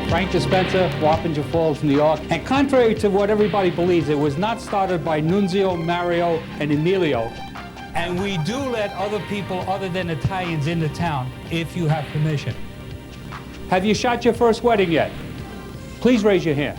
Frank Dispenza, Wappinger Falls, New York. And contrary to what everybody believes, it was not started by Nunzio, Mario, and Emilio. And we do let other people other than Italians in the town if you have permission. Have you shot your first wedding yet? Please raise your hand.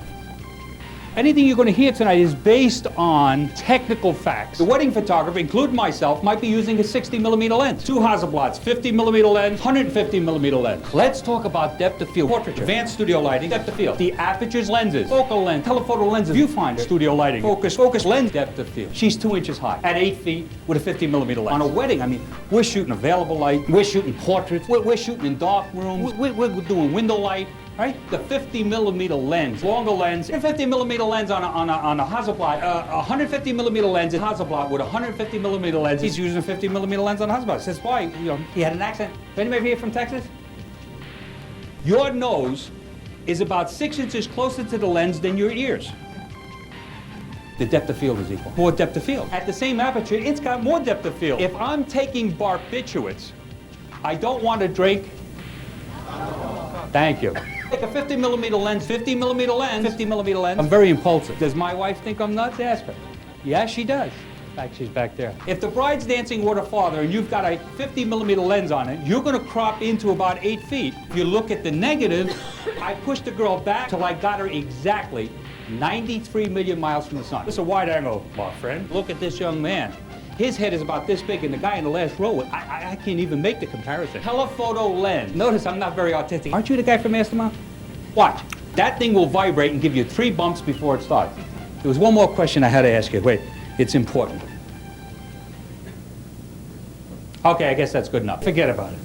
Anything you're going to hear tonight is based on technical facts. The wedding photographer, including myself, might be using a 60mm lens. 2 Hasselblads, 50mm lens, 150mm lens. Let's talk about depth of field, portraiture, advanced studio lighting, depth of field, the apertures, lenses, focal length, telephoto lenses, viewfinder, studio lighting, focus, lens, depth of field. She's 2 inches high at 8 feet with a 50mm lens. On a wedding, I mean, we're shooting available light, we're shooting portraits, we're shooting in dark rooms, we're doing window light. Right? The 50mm lens, longer lens, 50mm lens on a Hasselblad, 150mm lens in Hasselblad with a 150mm lens. He's using a 50mm lens on Hasselblad. Says why? You know, he had an accent. Anybody here from Texas? Your nose is about 6 inches closer to the lens than your ears. The depth of field is equal. More depth of field. At the same aperture, it's got more depth of field. If I'm taking barbiturates, I don't want to drink. Thank you. Like a 50mm lens, 50mm lens, 50mm lens. I'm very impulsive. Does my wife think I'm nuts? Ask her. Yeah, she does. In fact, she's back there. If the bride's dancing with her father and you've got a 50mm lens on it, you're going to crop into about 8 feet. If you look at the negative, I pushed the girl back till I got her exactly 93 million miles from the sun. This is a wide angle, my friend. Look at this young man. His head is about this big, and the guy in the last row, I can't even make the comparison. Telephoto lens. Notice I'm not very artistic. Aren't you the guy from Mastermount? Watch. That thing will vibrate and give you 3 bumps before it starts. There was one more question I had to ask you. Wait, it's important. Okay, I guess that's good enough. Forget about it.